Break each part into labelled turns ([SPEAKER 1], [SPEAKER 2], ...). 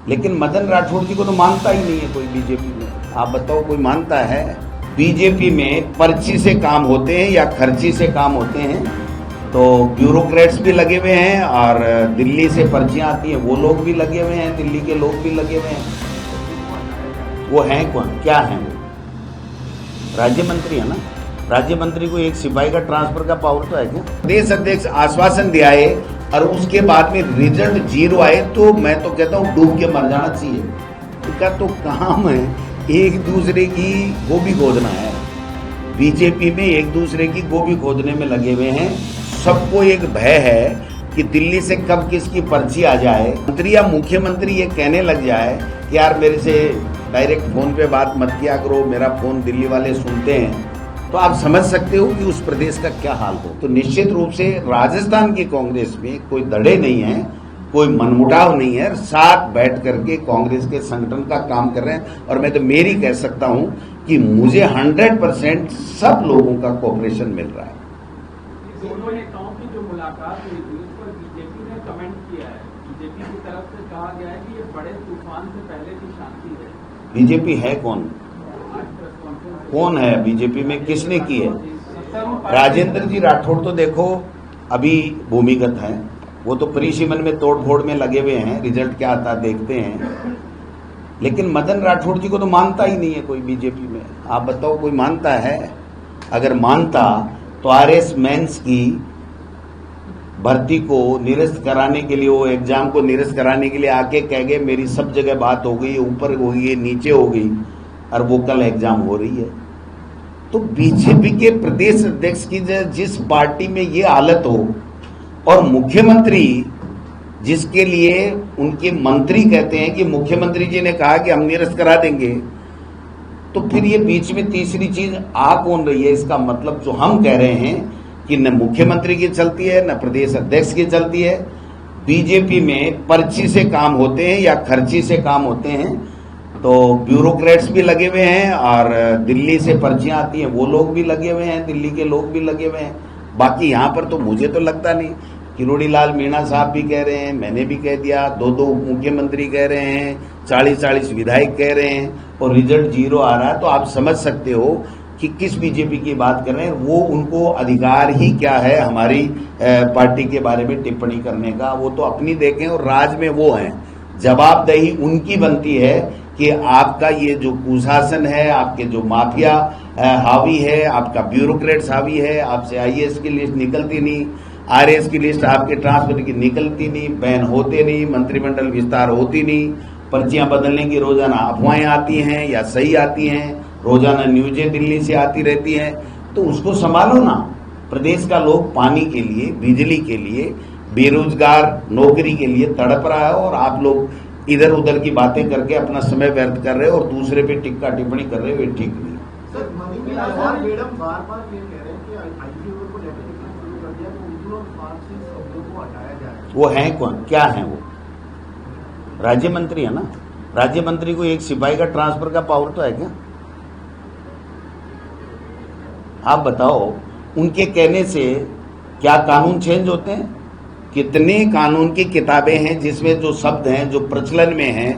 [SPEAKER 1] लेकिन मदन राठौड़ जी को तो मानता ही नहीं है कोई बीजेपी में। आप बताओ कोई मानता है? बीजेपी में पर्ची से काम होते हैं या खर्ची से काम होते हैं? तो ब्यूरोक्रेट्स भी लगे हुए हैं और दिल्ली से पर्चियां आती हैं वो लोग भी लगे हुए हैं, दिल्ली के लोग भी लगे हुए हैं। वो हैं कौन, क्या हैं वो? राज्य मंत्री है ना। राज्य मंत्री को एक सिपाही का ट्रांसफर का पावर तो है क्या? प्रदेश अध्यक्ष आश्वासन दिया है और उसके बाद में रिजल्ट 0 आए तो मैं तो कहता हूँ डूब के मर जाना चाहिए। इनका तो काम है एक दूसरे की गोभी खोदना है। बीजेपी में एक दूसरे की गोभी खोदने में लगे हुए हैं। सबको एक भय है कि दिल्ली से कब किसकी पर्ची आ जाए, मंत्री या मुख्यमंत्री ये कहने लग जाए कि यार मेरे से डायरेक्ट फोन पे बात मत किया करो, मेरा फोन दिल्ली वाले सुनते हैं, तो आप समझ सकते हो कि उस प्रदेश का क्या हाल हो। तो निश्चित रूप से राजस्थान की कांग्रेस में कोई दड़े नहीं है, कोई मनमुटाव नहीं है, साथ बैठ करके कांग्रेस के संगठन का काम कर रहे हैं। और मैं तो मेरी कह सकता हूं कि मुझे 100% सब लोगों का कोऑपरेशन मिल रहा है।
[SPEAKER 2] दोनों नेताओं की जो मुलाकात हुई थी उस पर बीजेपी ने कमेंट किया है। बीजेपी की तरफ से कहा गया है कि ये बड़े तूफान से पहले की शांति है। बीजेपी
[SPEAKER 1] है कौन? कौन है बीजेपी में? किसने की है? राजेंद्र जी राठौड़ तो देखो अभी भूमिगत हैं, वो तो परिसीमन में तोड़फोड़ में लगे हुए हैं, रिजल्ट क्या आता देखते हैं। लेकिन मदन राठौड़ जी को तो मानता ही नहीं है कोई बीजेपी में। आप बताओ कोई मानता है? अगर मानता तो आरएस मेंस की भर्ती को निरस्त कराने के लिए, वो एग्जाम को निरस्त कराने के लिए आके कह गए मेरी सब जगह बात हो गई, ऊपर हो गई, नीचे हो गई, और वो कल एग्जाम हो रही है। तो बीजेपी के प्रदेश अध्यक्ष की जिस पार्टी में ये हालत हो और मुख्यमंत्री जिसके लिए उनके मंत्री कहते हैं कि मुख्यमंत्री जी ने कहा कि हम निरस्त करा देंगे, तो फिर ये बीच में तीसरी चीज आ कौन रही है? इसका मतलब जो हम कह रहे हैं कि न मुख्यमंत्री की चलती है न प्रदेश अध्यक्ष की चलती है। बीजेपी में पर्ची से काम होते हैं या खर्ची से काम होते हैं। तो ब्यूरोक्रेट्स भी लगे हुए हैं और दिल्ली से पर्चियां आती हैं वो लोग भी लगे हुए हैं, दिल्ली के लोग भी लगे हुए हैं। बाकी यहाँ पर तो मुझे तो लगता नहीं। किरोड़ी लाल मीणा साहब भी कह रहे हैं, मैंने भी कह दिया, 2 मुख्यमंत्री कह रहे हैं, 40 विधायक कह रहे हैं और रिजल्ट 0 आ रहा है। तो आप समझ सकते हो कि किस बीजेपी की बात कर रहे हैं। वो उनको अधिकार ही क्या है हमारी पार्टी के बारे में टिप्पणी करने का? वो तो अपनी देखें और राज में वो हैं। जवाबदेही उनकी बनती है कि आपका ये जो कुशासन है, आपके जो माफिया हावी है, आपका ब्यूरोक्रेट्स हावी है, आपसे आईएएस की लिस्ट निकलती नहीं, आरएएस की लिस्ट आपके ट्रांसफर की निकलती नहीं, बैन होते नहीं, मंत्रिमंडल विस्तार होती नहीं, पर्चियां बदलने की रोजाना अफवाहें आती हैं या सही आती हैं, रोजाना न्यूजें दिल्ली से आती रहती हैं। तो उसको संभालो ना। प्रदेश का लोग पानी के लिए, बिजली के लिए, बेरोजगार नौकरी के लिए तड़प रहा है और आप लोग इधर उधर की बातें करके अपना समय व्यर्थ कर रहे हो और दूसरे पे टिक्का टिप्पणी कर रहे हो, ये ठीक नहीं।
[SPEAKER 3] सर, मैडम बार-बार ये कह रहे हैं कि आईजीओ को लेटर लिखना शुरू कर दिया तो उनको फारसी शब्दों को हटाया जाए।
[SPEAKER 1] वो हैं कौन, क्या हैं वो? राज्य मंत्री है ना। राज्य मंत्री को एक सिपाही का ट्रांसफर का पावर तो है क्या? आप बताओ, उनके कहने से क्या कानून चेंज होते हैं? कितने कानून की किताबें हैं जिसमें जो शब्द हैं जो प्रचलन में हैं,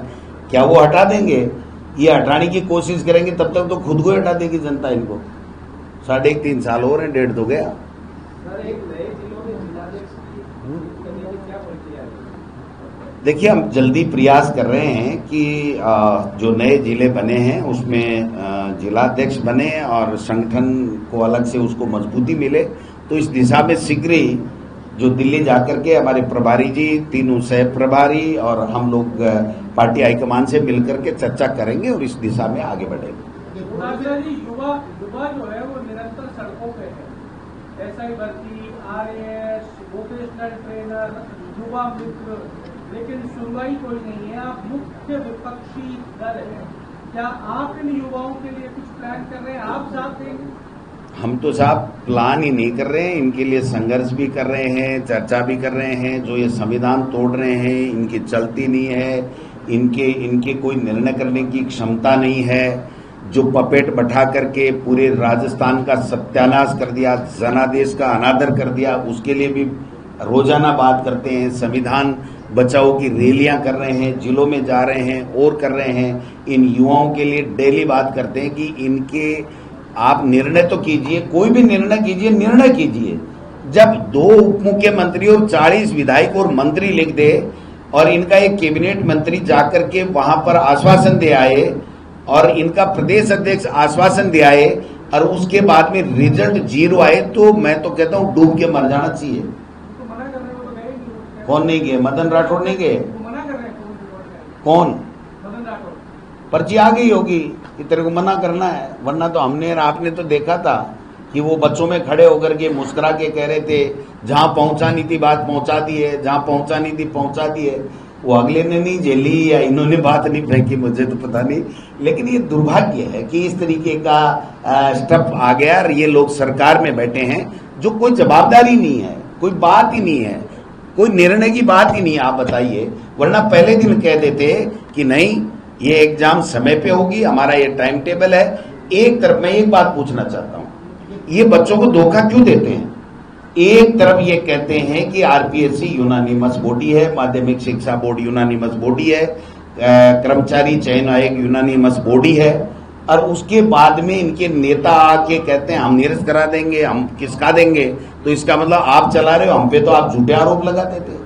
[SPEAKER 1] क्या वो हटा देंगे? ये हटाने की कोशिश करेंगे तब तक तो खुद को हटा देगी जनता इनको। 3.5 साल हो रहे हैं, 1.5 तो गया। देखिए, हम जल्दी प्रयास कर रहे हैं कि जो नए जिले बने हैं उसमें जिलाध्यक्ष बने और संगठन को अलग से उसको मजबूती मिले। तो इस दिशा में शीघ्र ही जो दिल्ली जाकर के हमारे प्रभारी जी, 3 सह प्रभारी और हम लोग पार्टी हाईकमान से मिलकर के चर्चा करेंगे और इस दिशा में आगे बढ़ेंगे।
[SPEAKER 2] युवा जो है वो निरंतर सड़कों पे है। एसआई भर्ती, आरएएस, वोकेशनल ट्रेनर, युवा मित्र, लेकिन सुनवाई कोई नहीं है। आप मुख्य विपक्षी दल है, क्या आप इन युवाओं के लिए कुछ प्लान कर रहे हैं? आप साथ देंगे?
[SPEAKER 1] हम तो साहब प्लान ही नहीं कर रहे हैं, इनके लिए संघर्ष भी कर रहे हैं, चर्चा भी कर रहे हैं। जो ये संविधान तोड़ रहे हैं, इनकी चलती नहीं है, इनके कोई निर्णय करने की क्षमता नहीं है। जो पपेट बैठा करके पूरे राजस्थान का सत्यानाश कर दिया, जनादेश का अनादर कर दिया, उसके लिए भी रोजाना बात करते हैं। संविधान बचाओ की रैलियां कर रहे हैं, जिलों में जा रहे हैं और कर रहे हैं। इन युवाओं के लिए डेली बात करते हैं कि इनके आप निर्णय तो कीजिए, कोई भी निर्णय कीजिए, निर्णय कीजिए। जब 2 उप मुख्यमंत्री और 40 विधायक और मंत्री लिख दे और इनका एक कैबिनेट मंत्री जाकर के वहां पर आश्वासन दे आए और इनका प्रदेश अध्यक्ष आश्वासन दे आए और उसके बाद में रिजल्ट 0 आए, तो मैं तो कहता हूं डूब के मर जाना चाहिए।
[SPEAKER 2] तो मना कर रहे हो तो गए नहीं।
[SPEAKER 1] कौन नहीं गए? मदन राठौड़ नहीं गए?
[SPEAKER 2] तो मना कर रहे हैं
[SPEAKER 1] कौन?
[SPEAKER 2] मदन राठौड़।
[SPEAKER 1] पर्ची आ गई होगी कि तेरे को मना करना है, वरना तो हमने और आपने तो देखा था कि वो बच्चों में खड़े होकर के मुस्कुरा के कह रहे थे जहां पहुंचानी थी बात पहुंचा दी है, जहां पहुंचानी थी पहुंचा दी है। वो अगले ने नहीं झेली या इन्होंने बात नहीं फेंकी, मुझे तो पता नहीं, लेकिन ये दुर्भाग्य है कि इस तरीके का स्टेप आ गया और ये लोग सरकार में बैठे हैं जो कोई जवाबदारी नहीं है, कोई बात ही नहीं है, कोई निर्णय की बात ही नहीं है। आप बताइए, वरना पहले दिन कह देते कि नहीं ये एग्जाम समय पे होगी, हमारा ये टाइम टेबल है। एक तरफ मैं एक बात पूछना चाहता हूं, ये बच्चों को धोखा क्यों देते हैं? एक तरफ ये कहते हैं कि आरपीएससी यूनानिमस बॉडी है, माध्यमिक शिक्षा बोर्ड यूनानिमस बॉडी है, कर्मचारी चयन आयोग यूनानिमस बॉडी है, और उसके बाद में इनके नेता आके कहते हैं हम निरस्त करा देंगे, हम किसका देंगे। तो इसका मतलब आप चला रहे हो, हम पे तो आप झूठे आरोप लगाते थे।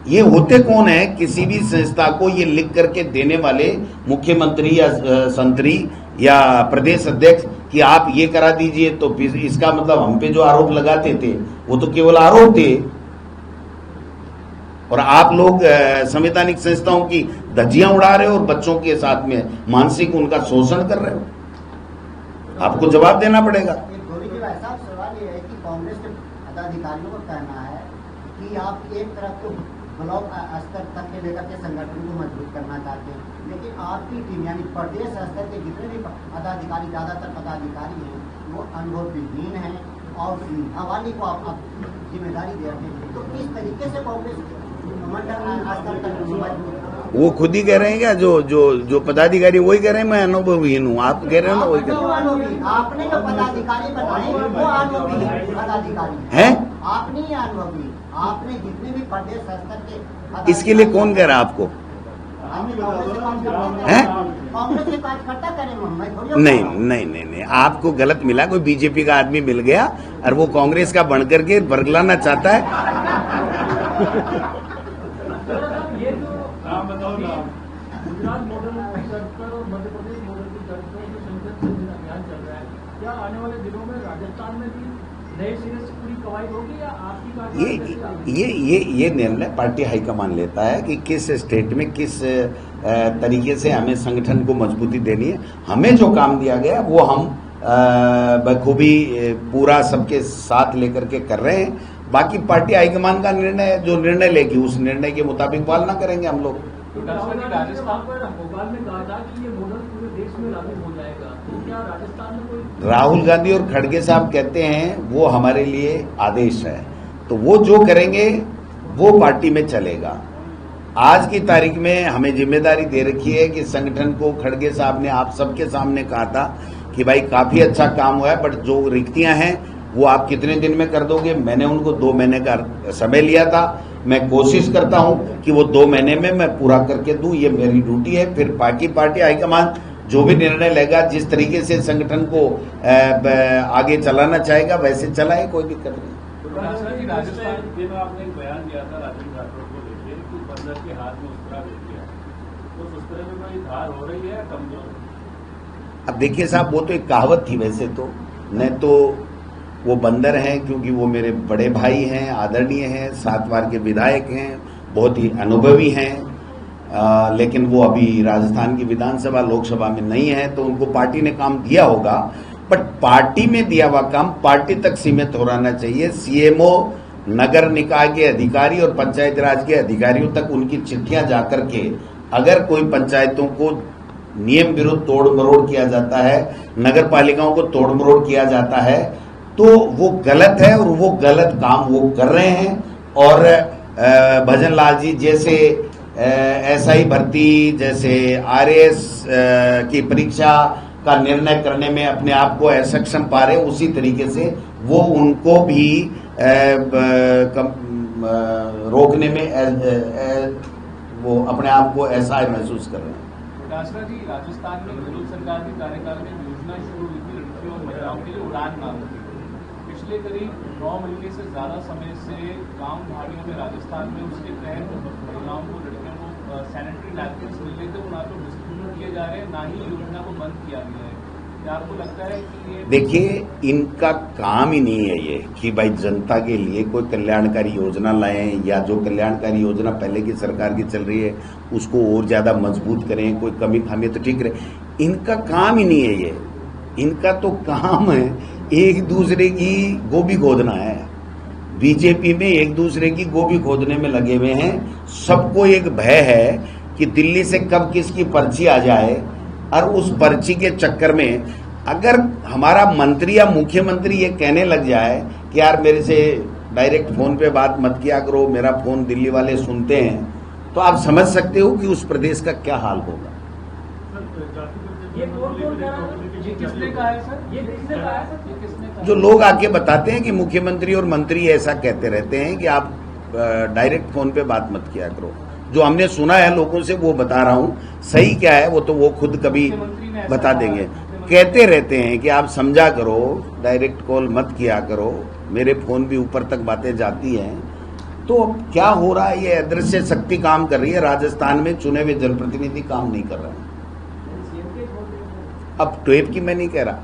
[SPEAKER 1] ये होते कौन है? किसी भी संस्था को ये लिख करके देने वाले मुख्यमंत्री या संतरी या प्रदेश अध्यक्ष कि आप ये करा दीजिए, तो इसका मतलब हम पे जो आरोप लगाते थे वो तो केवल आरोप थे, और आप लोग संवैधानिक संस्थाओं की धज्जियां उड़ा रहे हो और बच्चों के साथ में मानसिक उनका शोषण कर रहे हो। आपको जवाब देना पड़ेगा।
[SPEAKER 4] ऐसा सवाल ये है कि कांग्रेस के पदाधिकारियों का कहना है कि आप एक तरफ तो ब्लॉक स्तर तक के लेकर के संगठन को मजबूत करना चाहते हैं, लेकिन आपकी टीम यानी प्रदेश स्तर के जितने भी पदाधिकारी, ज्यादातर पदाधिकारी हैं वो अनुभवहीन हैं और हवाली को आप जिम्मेदारी दे रहे हैं। तो इस तरीके से कांग्रेस मंडल स्तर तक
[SPEAKER 1] वो खुद ही कह रहे हैं क्या? जो पदाधिकारी वही कह रहे हैं मैं अनुभवहीन हूँ, आप कह रहे हो ना वही कह रहे हैं।
[SPEAKER 4] आपने जो पदाधिकारी बनाए वो अनुभवी पदाधिकारी
[SPEAKER 1] हैं,
[SPEAKER 4] आपने ही अनुभवी, आपने जितने भी प्रदेश स्तर के
[SPEAKER 1] इसके लिए कौन कह रहा है आपको? हैं?
[SPEAKER 4] कांग्रेस के कार्यकर्ता करें।
[SPEAKER 1] नहीं, आपको गलत मिला, कोई बीजेपी का आदमी मिल गया और वो कांग्रेस का बन करके बरगलाना चाहता है।
[SPEAKER 2] ये जो गुजरात मॉडल सर्कल और मध्य प्रदेश मॉडल की तर्ज पर जो संसद से अभियान चल रहा है, क्या आने वाले दिनों में राजस्थान में भी नए सिरे से पूरी कवायद होगी या आपकी
[SPEAKER 1] ये निर्णय पार्टी हाईकमान लेता है कि किस स्टेट में किस तरीके से हमें संगठन को मजबूती देनी है। हमें जो काम दिया गया वो हम बखूबी पूरा सबके साथ लेकर के कर रहे हैं। बाकी पार्टी हाईकमान का निर्णय, जो निर्णय लेगी उस निर्णय के मुताबिक पालना करेंगे हम लोग।
[SPEAKER 2] राजस्थान पर भोपाल में कहा था कि ये मॉडल पूरे देश में लागू हो जाएगा, तो क्या राजस्थान में कोई?
[SPEAKER 1] राहुल गांधी और खड़गे साहब कहते हैं वो हमारे लिए आदेश है, तो वो जो करेंगे वो पार्टी में चलेगा। आज की तारीख में हमें जिम्मेदारी दे रखी है कि संगठन को, खड़गे साहब ने आप सबके सामने कहा था कि भाई काफी अच्छा काम हुआ है, बट जो रिक्तियां हैं वो आप कितने दिन में कर दोगे? मैंने उनको 2 महीने का समय लिया था। मैं कोशिश करता हूं कि वो 2 महीने में मैं पूरा करके दूं, ये मेरी ड्यूटी है। फिर बाकी पार्टी हाईकमान जो भी निर्णय लेगा, जिस तरीके से संगठन को आगे चलाना चाहेगा वैसे चलाए, कोई दिक्कत नहीं।
[SPEAKER 5] राजस्थान में आपने एक बयान दिया था राजेंद्र राठौड़ को लेकर कि बंदर के हाथ में उस्तरा दे दिया, तो उस तरह में कोई धार हो रही है कमजोर?
[SPEAKER 1] अब देखिए साहब, वो तो एक कहावत थी वैसे तो, नहीं तो वो बंदर हैं क्योंकि वो मेरे बड़े भाई हैं, आदरणीय हैं, 7 बार के विधायक हैं, बहुत ही अनुभवी हैं, लेकिन वो अभी राजस्थान की विधानसभा लोकसभा में नहीं है, तो उनको पार्टी ने काम दिया होगा, बट पार्टी में दिया हुआ काम पार्टी तक सीमित हो रहना चाहिए। सीएमओ, नगर निकाय के अधिकारी और पंचायत राज के अधिकारियों तक उनकी चिट्ठियां जाकर के अगर कोई पंचायतों को नियम विरुद्ध तोड़ मरोड़ किया जाता है, नगर पालिकाओं को तोड़ मरोड़ किया जाता है, तो वो गलत है और वो गलत काम वो कर रहे हैं। और भजन लाल जी जैसे एसआई भर्ती, जैसे आरएएस की परीक्षा का निर्णय करने में अपने आप को असक्षम पा रहे, उसी तरीके से वो उनको भी रोकने में वो अपने आप को ऐसा महसूस कर रहे हैं।
[SPEAKER 5] डासरा जी, राजस्थान में गहलोत सरकार के कार्यकाल में योजना शुरू हुई थी लड़कियों और महिलाओं के लिए उड़ान नाम की। पिछले करीब 9 महीने से ज्यादा समय से गांव पहाड़ियों में राजस्थान में उसके तहत महिलाओं को, लड़कियों को सैनिटरी नैपकिन्स मिल रहे थे, वो ना तो डिस्ट्रीब्यूट किए जा रहे हैं, ना ही योजना को बंद किया गया है। क्या आपको लगता है कि ये
[SPEAKER 1] देखिए, इनका काम ही नहीं है ये कि भाई जनता के लिए कोई कल्याणकारी योजना लाएं या जो कल्याणकारी योजना पहले की सरकार की चल रही है उसको और ज्यादा मजबूत करें, कोई कमी खामी तो ठीक रहे। इनका काम ही नहीं है ये। इनका तो काम है एक दूसरे की गोभी खोदना है। बीजेपी में एक दूसरे की गोभी खोदने में लगे हुए हैं। सबको एक भय है कि दिल्ली से कब किसकी पर्ची आ जाए, और उस पर्ची के चक्कर में अगर हमारा मंत्री या मुख्यमंत्री ये कहने लग जाए कि यार मेरे से डायरेक्ट फोन पे बात मत किया करो, मेरा फोन दिल्ली वाले सुनते हैं, तो आप समझ सकते हो कि उस प्रदेश का क्या हाल होगा।
[SPEAKER 5] ये कौन कह रहा है? ये किसने कहा है सर? ये किसने कहा है सर? ये किसने कहा?
[SPEAKER 1] जो लोग आके बताते हैं कि मुख्यमंत्री और मंत्री ऐसा कहते रहते हैं कि आप डायरेक्ट फोन पे बात मत किया करो। जो हमने सुना है लोगों से वो बता रहा हूं, सही क्या है वो तो वो खुद कभी बता देंगे। कहते रहते हैं कि आप समझा करो, डायरेक्ट कॉल मत किया करो, मेरे फोन भी ऊपर तक बातें जाती हैं। तो क्या हो रहा है, ये अदृश्य शक्ति काम कर रही है। राजस्थान में चुने हुए जनप्रतिनिधि काम नहीं कर रहे हैं। अब टेप की मैं नहीं कह रहा,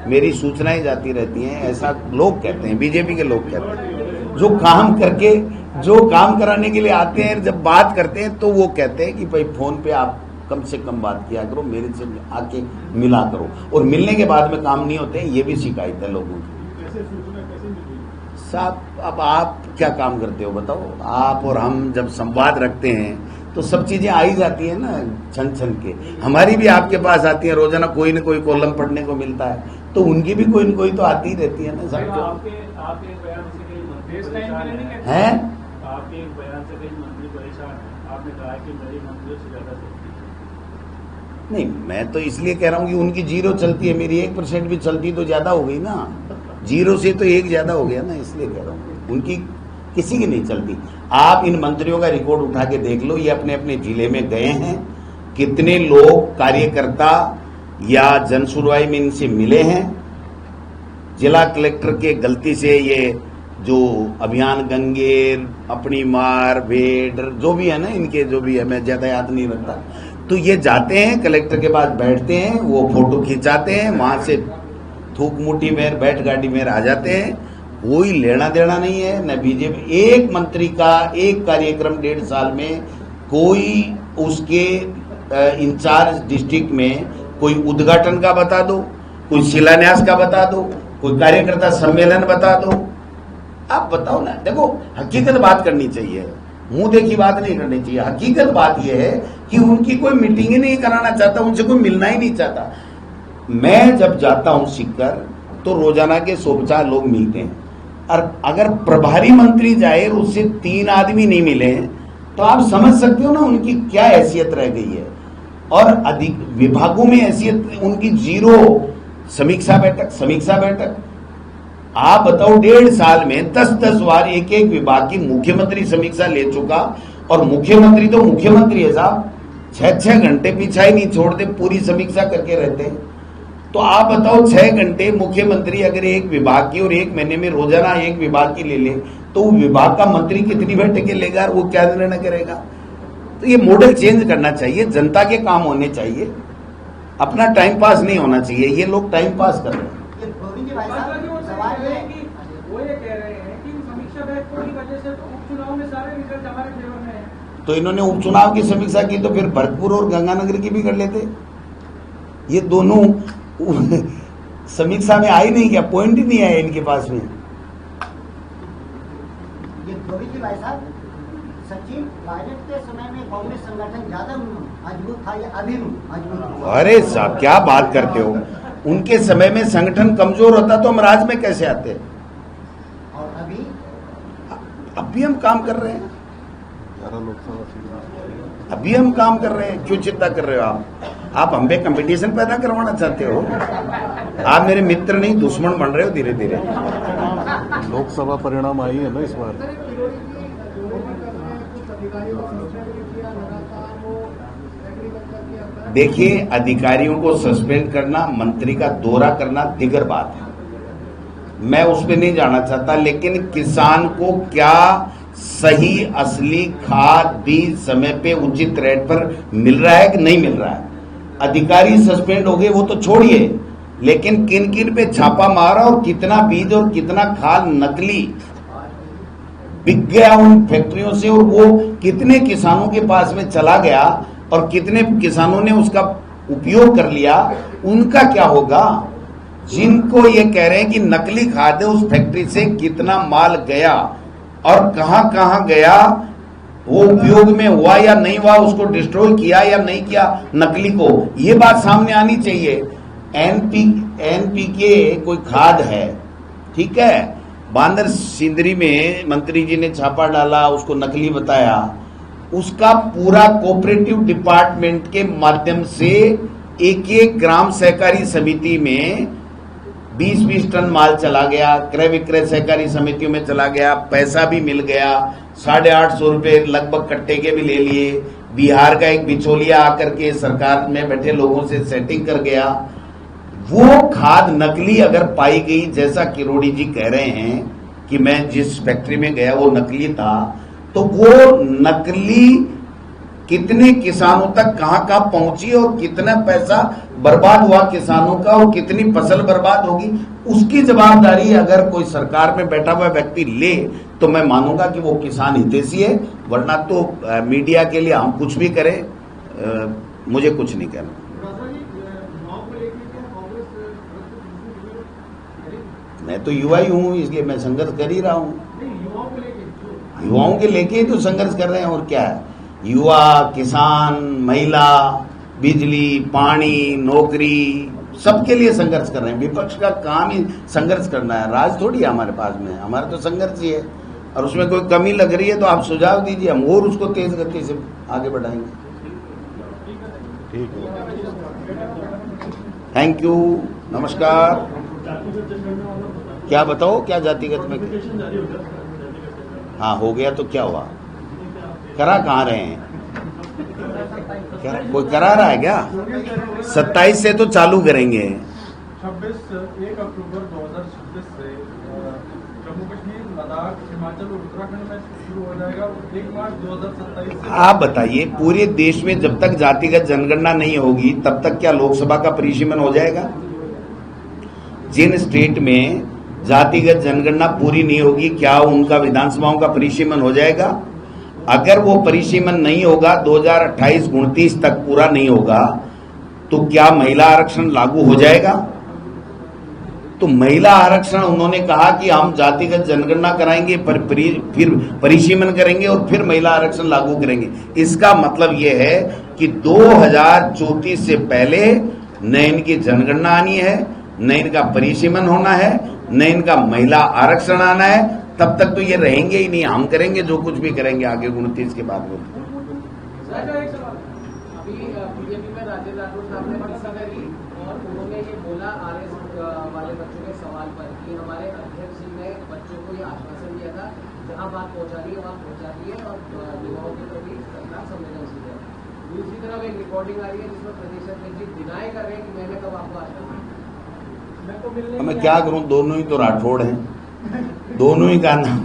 [SPEAKER 1] मेरी सूचनाएं जाती रहती हैं, ऐसा लोग कहते हैं, बीजेपी के लोग कहते हैं। जो काम करके, जो काम कराने के लिए आते हैं, जब बात करते हैं तो वो कहते हैं कि भाई फोन पे आप कम से कम बात किया करो, मेरे से आके मिला करो, और मिलने के बाद में काम नहीं होते। ये भी शिकायत है लोगों की। साहब, अब आप क्या काम करते हो बताओ? आप और हम जब संवाद रखते हैं तो सब चीजें आ ही जाती है ना, छन छन के। हमारी भी आपके पास आती है, रोजाना कोई न कोई कॉलम पढ़ने को मिलता है, तो उनकी भी कोई न कोई तो आती ही रहती है ना सबको।
[SPEAKER 5] आपके बयान से कई मंत्री परेशान
[SPEAKER 1] हैं?
[SPEAKER 5] आपके एक बयान से कई मंत्री परेशान हैं। आपने कहा कि मेरी मंत्रियों से ज्यादा चलती है।
[SPEAKER 1] नहीं, मैं तो इसलिए कह रहा हूँ कि उनकी 0 चलती है, मेरी 1% भी चलती तो ज्यादा हो गई ना। 0 से तो 1 ज्यादा हो गया ना, इसलिए कह रहा हूँ। उनकी किसी की नहीं चलती। आप इन मंत्रियों का रिकॉर्ड उठा के देख लो, ये अपने अपने जिले में गए हैं, कितने लोग कार्यकर्ता या जन सुनवाई में इनसे मिले हैं। जिला कलेक्टर के गलती से ये जो अभियान गंगेर, अपनी मार, भेड़, जो भी है ना इनके, जो भी है, मैं ज्यादा याद नहीं रखता, तो ये जाते हैं कलेक्टर के पास, बैठते हैं, वो फोटो खिंचाते हैं, वहां से थूक मुट्ठी में बैठ गाड़ी में आ जाते हैं। कोई लेना देना नहीं है न बीजेपी। एक मंत्री का एक कार्यक्रम 1.5 साल में, कोई उसके इंचार्ज डिस्ट्रिक्ट में कोई उद्घाटन का बता दो, कोई शिलान्यास का बता दो, कोई कार्यकर्ता सम्मेलन बता दो। आप बताओ ना। देखो, हकीकत बात करनी चाहिए, मुंह देखी बात नहीं करनी चाहिए। हकीकत बात यह है कि उनकी कोई मीटिंग ही नहीं कराना चाहता, उनसे कोई मिलना ही नहीं चाहता। मैं जब जाता हूं सीकर तो रोजाना के 150 लोग मिलते हैं, और अगर प्रभारी मंत्री जाए और उससे 3 आदमी नहीं मिले तो आप समझ सकते हो ना उनकी क्या हैसियत रह गई है। और अधिक विभागों में हैसियत उनकी 0। समीक्षा बैठक आप बताओ, 1.5 साल में 10-10 बार एक विभाग की मुख्यमंत्री समीक्षा ले चुका, और मुख्यमंत्री तो मुख्यमंत्री है साहब, 6-6 घंटे पीछा ही नहीं छोड़ते, पूरी समीक्षा करके रहते हैं। तो आप बताओ, 6 घंटे मुख्यमंत्री अगर एक विभाग की और 1 महीने में रोजाना एक विभाग की ले ले, तो वो विभाग का मंत्री कितनी बैठकें लेगा और वो क्या निर्णय करेगा? तो ये मॉडल चेंज करना चाहिए, जनता के काम होने चाहिए, अपना टाइम पास नहीं होना चाहिए। ये लोग टाइम पास कर रहे हैं।
[SPEAKER 2] वो ये कह रहे हैं कि समीक्षा बैठकों की वजह से तो उपचुनाव में सारे रिजल्ट हमारे फेवर में है।
[SPEAKER 1] तो इन्होंने उपचुनाव की समीक्षा की तो फिर भरतपुर और गंगानगर की भी कर लेते। ये दोनों समीक्षा में आई नहीं, क्या पॉइंट ही नहीं आया इनके पास में।
[SPEAKER 4] ये गोविंद जी भाई साहब, सचिन पायलट के समय में कांग्रेस संगठन ज्यादा मजबूत था या अभी मजबूत?
[SPEAKER 1] अरे साहब, क्या बात करते हो? उनके समय में संगठन कमजोर होता तो हम राज में कैसे आते?
[SPEAKER 4] और
[SPEAKER 1] अभी हम काम कर रहे हैं, अभी हम काम कर रहे हैं। क्यों चिंता कर रहे हो आप हम पे कंपटीशन पैदा करवाना चाहते हो? आप मेरे मित्र नहीं दुश्मन बन रहे हो धीरे धीरे।
[SPEAKER 6] लोकसभा परिणाम आई है ना इस बार।
[SPEAKER 1] देखिए, अधिकारियों को सस्पेंड करना, मंत्री का दौरा करना दिगर बात है, मैं उस पर नहीं जाना चाहता। लेकिन किसान को क्या सही असली खाद बीज समय पे उचित रेट पर मिल रहा है कि नहीं मिल रहा है? अधिकारी सस्पेंड हो गए वो तो छोड़िए, लेकिन किन किन पे छापा मारा और कितना बीज और कितना खाद नकली बिक गया उन फैक्ट्रियों से, और वो कितने किसानों के पास में चला गया और कितने किसानों ने उसका उपयोग कर लिया, उनका क्या होगा? जिनको ये कह रहे हैं कि नकली खाद है, उस फैक्ट्री से कितना माल गया और कहां कहां गया, वो उपयोग में हुआ या नहीं हुआ, उसको डिस्ट्रॉय किया या नहीं किया नकली को, ये बात सामने आनी चाहिए। एनपीके कोई खाद है, ठीक है, बांदर सिंदरी में मंत्री जी ने छापा डाला, उसको नकली बताया, उसका पूरा कोऑपरेटिव डिपार्टमेंट के माध्यम से एक एक ग्राम सहकारी समिति में 20-20 टन माल चला गया, क्रय विक्रय सहकारी समितियों में चला गया, पैसा भी मिल गया, 850 रुपए लगभग कट्टे के भी ले लिए। बिहार का एक बिचौलिया आकर के सरकार में बैठे लोगों से सेटिंग कर गया। वो खाद नकली अगर पाई गई, जैसा किरोड़ी जी कह रहे हैं कि मैं जिस फैक्ट्री में गया वो नकली था, तो वो नकली कितने किसानों तक कहां कहां पहुंची और कितना पैसा बर्बाद हुआ किसानों का और कितनी फसल बर्बाद होगी, उसकी जवाबदारी अगर कोई सरकार में बैठा हुआ व्यक्ति ले तो मैं मानूंगा कि वो किसान हितैषी है, वरना तो मीडिया के लिए हम कुछ भी करें, मुझे कुछ नहीं कहना। मैं तो युवा ही हूं, इसलिए मैं संघर्ष कर ही रहा हूं। युवाओं के लेके ही तो संघर्ष कर रहे हैं, और क्या है? युवा, किसान, महिला, बिजली, पानी, नौकरी, सबके लिए संघर्ष कर रहे हैं। विपक्ष का काम ही संघर्ष करना है, राज थोड़ी है हमारे पास में, हमारा तो संघर्ष ही है। और उसमें कोई कमी लग रही है तो आप सुझाव दीजिए, हम और उसको तेज गति से आगे बढ़ाएंगे।
[SPEAKER 6] ठीक है,
[SPEAKER 1] थैंक यू, नमस्कार। क्या बताओ, क्या जातिगत में? हाँ, हो गया तो क्या हुआ? करा कहाँ रहे हैं? कोई करा रहा है क्या? 27 से तो चालू करेंगे।
[SPEAKER 2] 1 अक्टूबर 2026 से जम्मू कश्मीर, लद्दाख, हिमाचल और उत्तराखंड में शुरू हो जाएगा। 1 मार्च 2027 से।
[SPEAKER 1] आप बताइए, पूरे देश में जब तक जातिगत जनगणना नहीं होगी तब तक क्या लोकसभा का परिसीमन हो जाएगा? जिन स्टेट में जातिगत जनगणना पूरी नहीं होगी, क्या उनका विधानसभाओं का परिसीमन हो जाएगा? अगर वो परिसीमन नहीं होगा, 2028-29 तक पूरा नहीं होगा, तो क्या महिला आरक्षण लागू हो जाएगा? तो महिला आरक्षण उन्होंने कहा कि हम जातिगत जनगणना कराएंगे, फिर परिसीमन करेंगे और फिर महिला आरक्षण लागू करेंगे। इसका मतलब यह है कि 2034 से पहले न इनकी जनगणना आनी है, न इनका परिसीमन होना है, न इनका महिला आरक्षण आना है। तब तक तो ये रहेंगे ही नहीं, हम करेंगे जो कुछ भी करेंगे आगे 29 के बाद।
[SPEAKER 7] अभी बीजेपी में राजेंद्र राठौड़ साहब ने टीका करी और उन्होंने ये बोला आरएस वाले बच्चों के सवाल पर कि हमारे अध्यक्ष जी ने बच्चों को ये आश्वासन दिया था, जहां बात पहुंचा रही है वहां पहुंचा दी है और युवाओं के प्रति सरकार संवेदनशील है। दूसरी तरफ एक रिकॉर्डिंग आ रही है जिसमें प्रदेश अध्यक्ष जी डिनाई कर रहे हैं कि मैंने कब आपको आश्वासन दिया।
[SPEAKER 1] मैं क्या करूं, दोनों ही तो राठौड़ हैं, दोनों ही का नाम।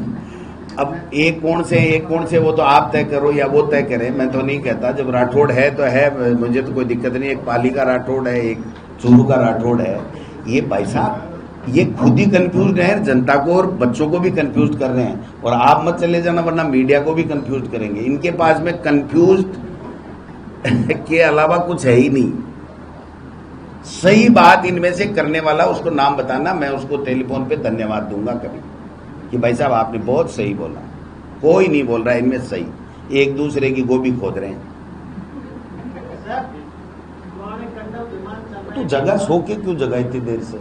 [SPEAKER 1] अब एक कौन से वो तो आप तय करो या वो तय करें, मैं तो नहीं कहता। जब राठौड़ है तो है, मुझे तो कोई दिक्कत नहीं। एक पाली का राठौड़ है, एक चूरू का राठौड़ है। ये भाई साहब ये खुद ही कंफ्यूज है, जनता को और बच्चों को भी कंफ्यूज कर रहे हैं। और आप मत चले जाना, वरना मीडिया को भी कंफ्यूज करेंगे। इनके पास में कंफ्यूज के अलावा कुछ है ही नहीं। सही बात इनमें से करने वाला, उसको नाम बताना, मैं उसको टेलीफोन पे धन्यवाद दूंगा कभी कि भाई साहब आपने बहुत सही बोला। कोई नहीं बोल रहा है इनमें सही, एक दूसरे की गोभी खोद रहे हैं। तू जगह सो के क्यों जगह इतनी देर से?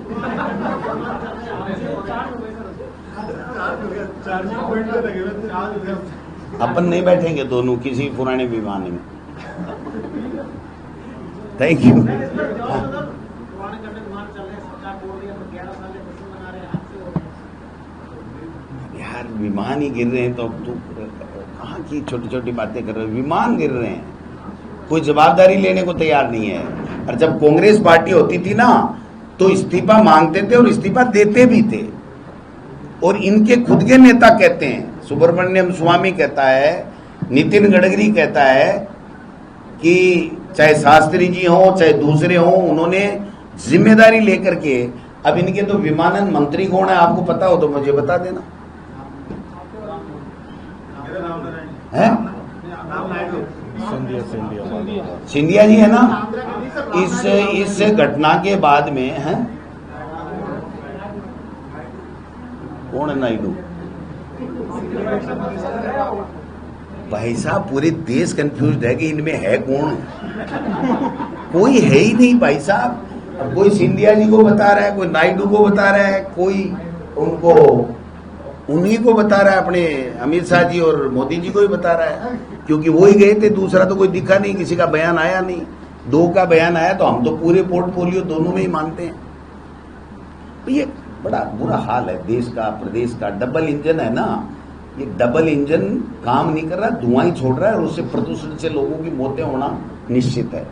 [SPEAKER 1] अपन नहीं बैठेंगे दोनों किसी पुराने विमान में। Thank you. यार विमान ही गिर रहे हैं तो अब तू कहाँ की छोटी छोटी बातें कर रहे हो? विमान गिर रहे हैं, कोई जवाबदारी लेने को तैयार नहीं है। और जब कांग्रेस पार्टी होती थी ना तो इस्तीफा मांगते थे और इस्तीफा देते भी थे। और इनके खुद के नेता कहते हैं, सुब्रमण्यम स्वामी कहता है, नितिन गडकरी कहता है कि चाहे शास्त्री जी हो चाहे दूसरे हो, उन्होंने जिम्मेदारी लेकर के, अब इनके तो विमानन मंत्री कौन है आपको पता हो तो मुझे बता देना है। सिंधिया जी है ना। इस घटना के बाद में है कौन है नायडू भाई साहब, पूरे देश कंफ्यूज है कि इनमें है कौन। कोई है ही नहीं भाई साहब। अब कोई सिंधिया जी को बता रहा है, कोई नायडू को बता रहा है, कोई उनको उन्हीं को बता रहा है, अपने अमित शाह जी और मोदी जी को ही बता रहा है, क्योंकि वो ही गए थे। दूसरा तो कोई दिखा नहीं, किसी का बयान आया नहीं। दो का बयान आया तो हम तो पूरे पोर्टफोलियो दोनों में ही मानते हैं। तो ये बड़ा बुरा हाल है देश का, प्रदेश का। डबल इंजन है ना, ये डबल इंजन काम नहीं कर रहा, धुआं ही छोड़ रहा है और उससे प्रदूषण से लोगों की मौतें होना निश्चित है।